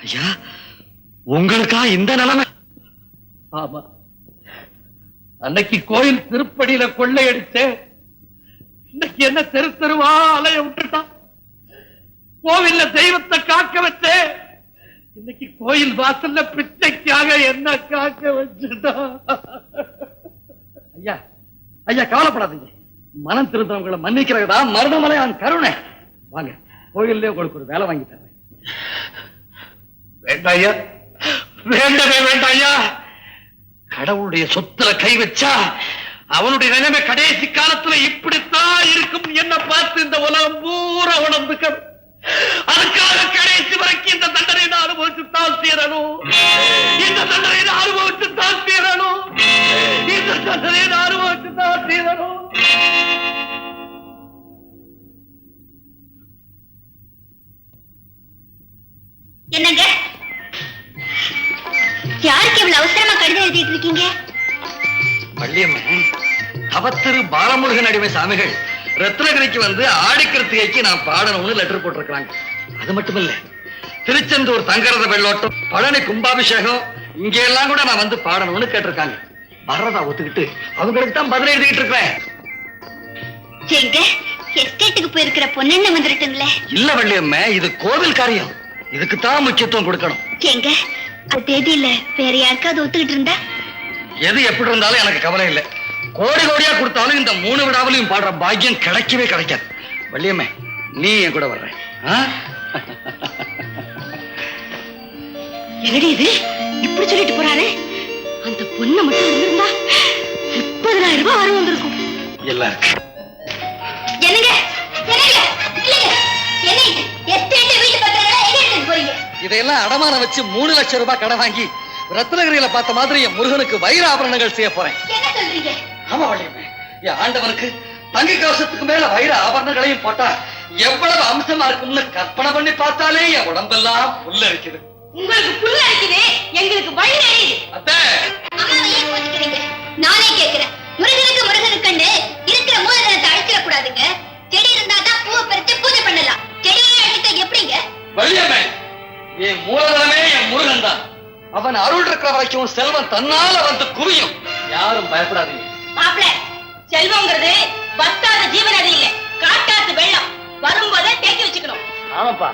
ஐயா, உங்களுக்கா இந்த நிலைமை? ஆமா, அன்னைக்கு கோயில் திருப்படியில கொள்ளையடிச்ச, இன்னைக்கு என்ன தெரு தெருவா அலைய விட்டுட்டான். கோவில்ல தெய்வத்தை காக்க வச்ச, இன்னைக்கு கோயில் வாசல்ல பிச்சைக்காக என்ன காக்க வச்சுட்டான். ஐயா ஐயா, கவலைப்படாதீங்க. மனம் திருந்தவங்களை மன்னிக்கிறதா மருதமலையான் கருணை. வாங்க, கோயிலே உங்களுக்கு ஒரு வேலை வாங்கி தரேன். வேண்டாம் ஐயா, வேண்டவே வேண்டாம் ஐயா. கடவுளுடைய சொத்துல கை வச்சா அவனுடைய நிலைமை கடைசி காலத்துல இப்படித்தான் இருக்கும். என்ன பார்த்து இந்த உலகம் பூரா உணர்ந்துக்க. அதுக்காக கடைசி வரைக்கும் இந்த தண்டனை அனுபவிச்சுத்தான் தீரணும். இந்த தண்டனை அனுபவிச்சுத்தான் தீரணும். இந்த தண்டனை அனுபவிச்சுத்தான் தீரணும். என்னங்க, யாருக்கு இவ்வளவு அவசரமா கடிதம் எழுதிட்டு இருக்கீங்க? வள்ளியம்மன், அவத்திரு பாலமுருகன் அடிமை சாமிகள் ரத்னகிரிக்கு வந்து ஆடிக்கிருத்திகைக்கு நான் பாடணும்னு லெட்டர் போட்டிருக்காங்க. அது மட்டும் இல்ல, திருச்செந்தூர் தங்கரத வெள்ளோட்டம், பழனி கும்பாபிஷேகம் இங்க எல்லாம் கூட நான் வந்து பாடணும்னு கேட்டிருக்காங்க. வர்றதா ஒத்துக்கிட்டு அவங்களுக்கு தான் பதில் எழுதிட்டு இருக்கேன். எங்க எஸ்டேட்டுக்கு போயிருக்கிற பொண்ணு வந்துருட்டுங்களே? இல்ல வள்ளியம்மா, இது கோவில் காரியம். இதுக்குத்தான் முக்கியத்துவம் கொடுக்கணும். எங்க அது தேதியில வேற யாருக்காவது ஒத்துக்கிட்டு இருந்தா? எது எப்படி இருந்தாலும் எனக்கு கவலை இல்லை. கோடி கோடியா கொடுத்தாலும் இந்த 3 விடாவிலையும் பாடுற பாக்கியம் கிடைக்கவே கிடைக்காது. வள்ளியம்மே, நீ என் கூட வர்ற? என்னடி இது இப்படி சொல்லிட்டு போறாரு? அந்த பொண்ணை மட்டும் இருந்திருந்தா 30,000 ரூபாய் வர வந்திருக்கும். எல்லாருக்கும் என்னங்க என்னங்க இல்லங்க, என்ன எஸ்டேட் வீட்டு பத்திரங்களை எங்க எடுத்து போறீங்க? இதையெல்லாம் அடமானம் வச்சு 3 லட்சம் ரூபாய் கடன் வாங்கி ரத்னகிரியில பார்த்த மாதிரி என் முருகனுக்கு வைர ஆபரணங்கள் செய்ய போறேன். என்ன சொல்றீங்க? ஆமா வள்ளியம்மே, என் ஆண்டவனுக்கு தங்க கவசத்துக்கு மேல வைர ஆபரணங்களையும் போட்டா எவ்வளவு அம்சமா இருக்கும்னு கற்பனை பண்ணி பார்த்தாலே என் உடம்பெல்லாம் புல்ல இருக்குது. உங்களுக்கு புல்ல இருக்குது, எங்களுக்கு வழி எரியுது. அத்தை, அம்மாவை ஏன் கோச்சிக்கிறீங்க? நானே கேட்கிறேன். முருகனுக்கு இருக்கிற மூலதனத்தை அழிச்சிட கூடாதுங்க. செடி இருந்தா தான் பூவை பறித்து பூஜை பண்ணலாம். செடியை அழிச்சா எப்படிங்க? வள்ளியம்மே, என் மூலதனமே என் முருகன் தான். அவன் அருள் இருக்கிற வரைக்கும் செல்வம் தன்னால வந்து குவியும். யாரும் பயப்படாதீங்க. மாப்பிள்ள, செல்வங்கிறது வத்தாத ஜீவனதி இல்ல, காட்டாத்து வெள்ளம். வரும்போதே தேக்கி வச்சுக்கணும். ஆமாப்பா,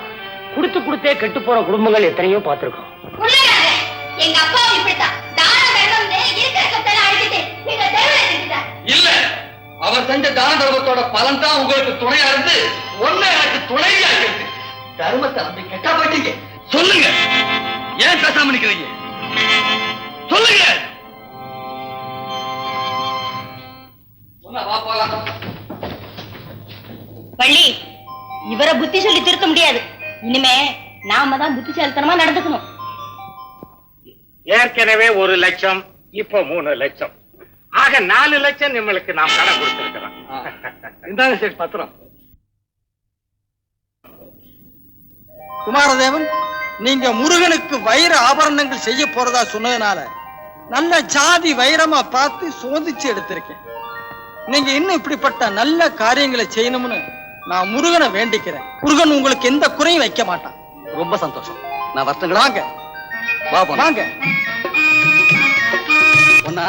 குடுத்து குடுத்தே கெட்டு போற குடும்பங்கள் எத்தனையோ பார்த்திருக்கோம். உள்ளாங்க, எங்க அப்பாவும் இப்படித்தான் தான தர்மம்னு இருக்கிற சொத்தெல்லாம் அழிச்சிட்டு எங்க தெருவுல நிறுத்திட்டார். இல்ல, அவர் செஞ்ச தான தர்மத்தோட பலன் தான் உங்களுக்கு துணையா இருந்து ஒண்ணு எனக்கு துணையா இருக்கு. தர்மத்தை நம்பி கெட்டா போயிட்டீங்க. சொல்லுங்க, ஏன் பேசாம நிக்கிறீங்க? சொல்லுங்க. பள்ளி, இவரை புத்தி சொல்லி திருத்த முடியாது. இனிமே நாம தான் புத்திசாலித்தனமா நடந்துக்கணும். ஏற்கனவே 1 லட்சம், இப்போ 3 லட்சம், ஆக 4 லட்சம் நம்மளுக்கு நாம் கடன் கொடுத்திருக்கிறோம். இந்தாங்க சார் பத்திரம். குமாரதேவன், நீங்க முருகனுக்கு வைர ஆபரணங்கள் செய்ய போறதா சொன்னதுனால நல்ல ஜாதி வைரமா பார்த்து சோதிச்சு எடுத்திருக்கேன். நீங்க இன்னும் இப்படிப்பட்ட நல்ல காரியங்களை செய்யணும்னு நான் முருகனை வேண்டிக்கிறேன். முருகன் உங்களுக்கு எந்த குறையும் வைக்க மாட்டான். ரொம்ப சந்தோஷம். நான் வரட்டுங்களாங்க? வாங்க. ஒன்னா,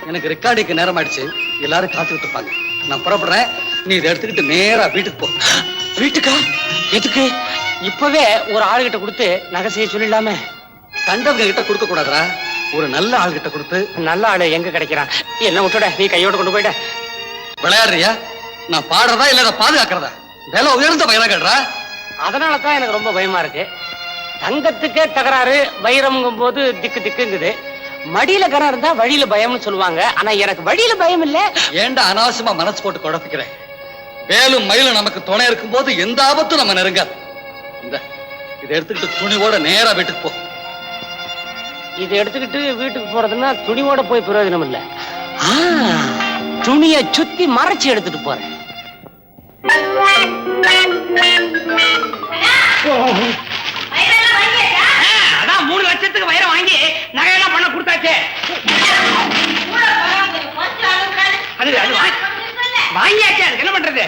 எனக்கு ரெக்கார்டிங்க்கு நேரம் ஆயிடுச்சு. எல்லாரும் காத்துக்கிட்டு இருப்பாங்க. நான் புறப்படுறேன். நீ இதை எடுத்துக்கிட்டு நேரா வீட்டுக்கு போ. வீட்டுக்கா? எதுக்கு? இப்பவே ஒரு ஆளுகிட்ட கொடுத்து நகை செய்ய சொல்லிடலாமே. கண்டவங்க கிட்ட கொடுக்க கூடாதுரா. ஒரு நல்ல ஆள்கிட்ட கொடுத்து. நல்ல ஆளு எங்க கிடைக்கிறான்? என்ன விட்டுட, நீ கையோட கொண்டு போயிட. விளையாடுறியா? நான் பாடுறதா இல்ல அதை பாதுகாக்கிறதா? விலை உயர்ந்த பயிரா கேடுறா. அதனாலதான் எனக்கு ரொம்ப பயமா இருக்கு. தங்கத்துக்கே தகராறு, வைரம்ங்கும் போது திக்கு திக்குங்குது. மடியில கனம் இருந்தா வழியில பயம்னு சொல்லுவாங்க. ஆனா எனக்கு வழியில பயம் இல்ல. ஏண்டா அனாவசியமா மனசு போட்டு குழப்பிக்கிறேன்? வேலும் மயிலும் நமக்கு துணை இருக்கும் போது எந்த ஆபத்தும் நம்ம நெருங்காது. இதை எடுத்துக்கிட்டு துணிவோட நேரா வீட்டுக்கு போ. இதை எடுத்துக்கிட்டு வீட்டுக்கு போறதுன்னா துணியோட போய் பிரயோஜனம் இல்ல. துணியை சுத்தி மறைச்சு எடுத்துட்டு போறேன். அதான் 3 லட்சத்துக்கு வைரம் வாங்கி நகையெல்லாம் பண்ண கொடுத்தாச்சே. அது வாங்கியாச்சு. அதுக்கு என்ன பண்றது?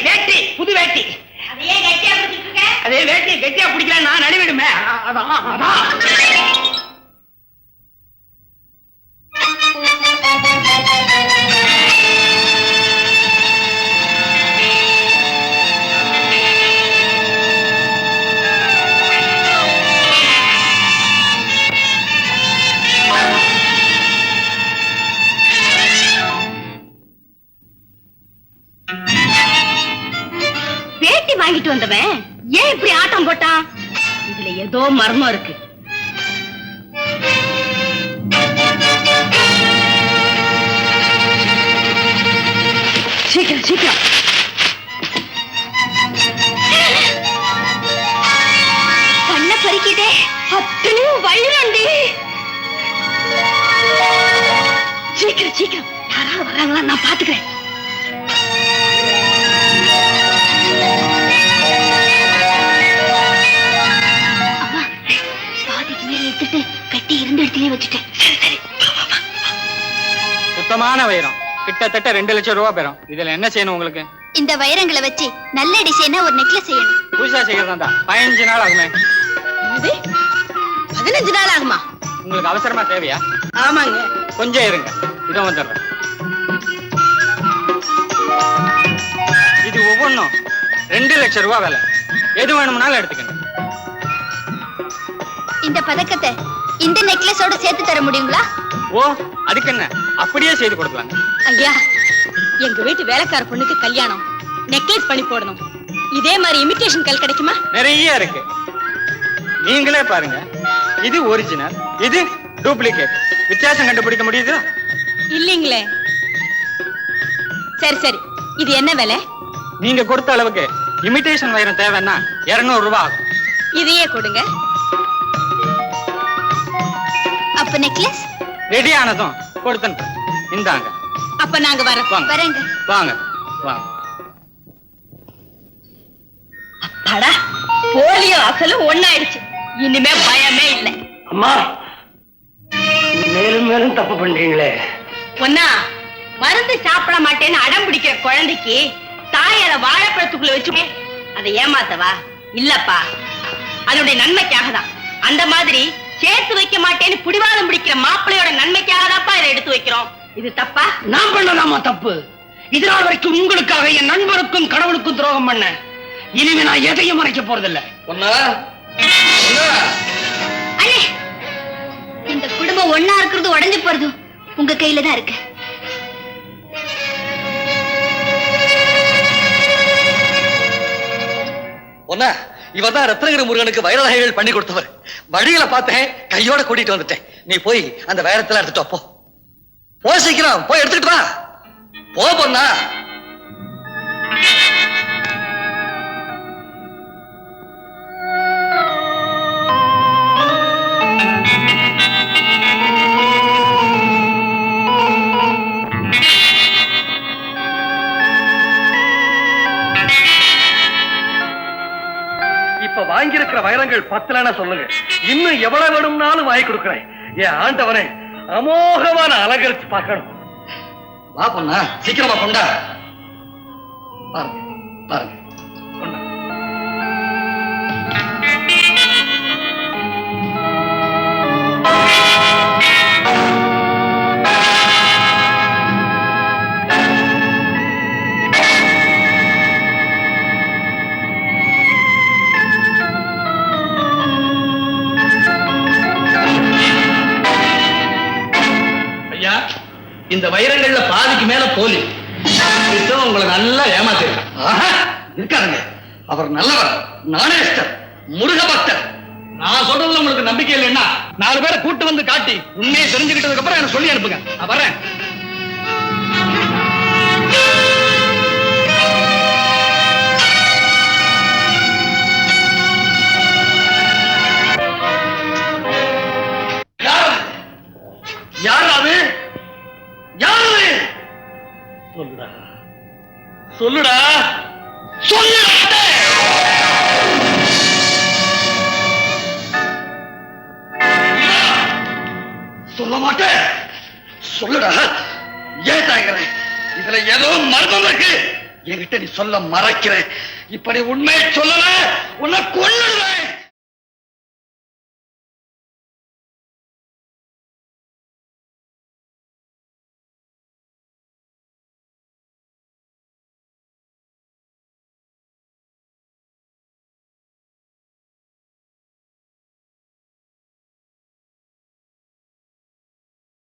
வேட்டி, புது வேட்டி. அதே வேட்டியை கெட்டியா பிடிக்கல நான் நடுவிடுமே. அதான் அதான். வேட்டி வாங்கிட்டு வந்தவன் ஏன் இப்படி ஆட்டம் போட்டான்? இதுல ஏதோ மர்மம் இருக்கு. சீக்கிரம் சீக்கிரம். கண்ண பறிக்கிட்டே அத்தனையும் வைரண்டி. சீக்கிரம் சீக்கிரம். யாராவது வராங்களா நான் பாத்துக்கிறேன். கட்டி இருந்த இடத்திலே வச்சுட்டேன். சுத்தமான வைரம் கிட்டத்தட்ட 2 லட்சம் ரூபாய் பெறும். இதுல என்ன செய்யணும் உங்களுக்கு? இந்த வைரங்களை வச்சு நல்ல டிசைனா ஒரு நெக்லஸ் செய்யணும். புதுசா செய்யறதா 15 நாள் ஆகுமே. 15 நாள் ஆகுமா? உங்களுக்கு அவசரமா தேவையா? ஆமாங்க. கொஞ்சம் இருங்க, இதோ வந்துடுறேன். இது ஒவ்வொன்றும் 2 லட்சம் ரூபாய் விலை. எது வேணும்னாலும் எடுத்துக்கங்க. இந்த பதக்கத்தை இந்த நெக்லஸோட சேர்த்து தர முடியுங்களா? ஓ, அதுக்கு என்ன, அப்படியே செய்து கொடுக்கலாங்க. ஐயா, எங்க வீட்டு வேலைக்கார பொண்ணுக்கு கல்யாணம், நெக்லஸ் பண்ணி போடணும். இதே மாதிரி இமிடேஷன் கல் கிடைக்குமா? நிறைய இருக்கு, நீங்களே பாருங்க. இது ஒரிஜினல், இது டூப்ளிகேட். வித்தியாசம் கண்டுபிடிக்க முடியுதா? இல்லீங்களே. சரி சரி, இது என்ன விலை? நீங்க கொடுத்த அளவுக்கு இமிடேஷன் வைரம் தேவைன்னா 200 ரூபாய் ஆகும். இதையே கொடுங்க. அப்ப நெக்லஸ் ரெடி ஆனதும் கொடுத்தேன். இந்தாங்க. அப்ப நாங்க வரோம். வரேங்க. வாங்க வாங்க. அடா, போலியோ அசலும் ஒண்ணாயிடுச்சு. இனிமே பயமே இல்லை. அம்மா, மேலும் மேலும் தப்பு பண்றீங்களே. ஒன்னா மருந்து சாப்பிட மாட்டேன்னு அடம் பிடிக்கிற குழந்தைக்கு தாயார வாழைப்பழத்துக்குள்ள வச்சு அதை ஏமாத்தவா? இல்லப்பா, அதனுடைய நன்மைக்காக தான். அந்த மாதிரி சேர்த்து வைக்க மாட்டேன்னு புடிவாதம் பிடிக்கிற மாப்பிள்ளையோட நன்மைக்காக தான்ப்பா இதை எடுத்து வைக்கிறோம். இது தப்பா? நான் பண்ணலாமா தப்பு? இதனால் வரைக்கும் உங்களுக்காக என் நண்பருக்கும் கடவுளுக்கும் துரோகம் பண்ண. இனிமே நான் எதையும் மறைக்க போறதில்லை. அண்ணே, இந்த குடும்பம் ஒண்ணா இருக்கிறது உடைஞ்சு போறது உங்க கையில தான் இருக்கு. ஒன்னா இவதான் ரத்னகிரி முருகனுக்கு வைர நகைகள் பண்ணி கொடுத்தவர். வழியில பார்த்தேன், கையோட கூட்டிட்டு வந்துட்டேன். நீ போய் அந்த வைரத்துல எடுத்துட்டு வா. போ சீக்கிரம், போய் எடுத்துக்கிட்டு வா. போ பொண்ணா. இப்ப வாங்கியிருக்கிற வைரங்கள் 10 சொல்லுங்க, இன்னும் எவ்வளவு வேணும்னாலும் வாங்கி கொடுக்கிறேன். என் ஆண்டவனே, அமோகமான அலங்கரிச்சு பார்க்கணும். வா பொண்ணா, சீக்கிரமா கொண்டா. பாருங்க பாருங்க, கொண்டா. இந்த வைரங்கள்ல பாதிக்கு மேல போலி. உங்களை நல்லா ஏமாத்திருக்காருங்க. அவர் நல்லவர், நாணயஸ்தர், முருக பக்தர். நான் சொல்றதுல உங்களுக்கு நம்பிக்கை இல்லைன்னா 4 பேரை கூட்டு வந்து காட்டி உண்மையை தெரிஞ்சுக்கிட்டதுக்கு அப்புறம் எனக்கு சொல்லி அனுப்புங்க. நான் வர்றேன். யாரு? யாரு? சொல்லுடா சொல்லுடா சொல்லுடா. சொல்ல மாட்டேன். சொல்லுடா. ஏன் தாங்கிறேன்? இதுல ஏதோ மர்மம் இருக்கு. என்கிட்ட நீ சொல்ல மறைக்கிறேன். இப்படி உண்மையை சொல்லல உன்னை கொல்ல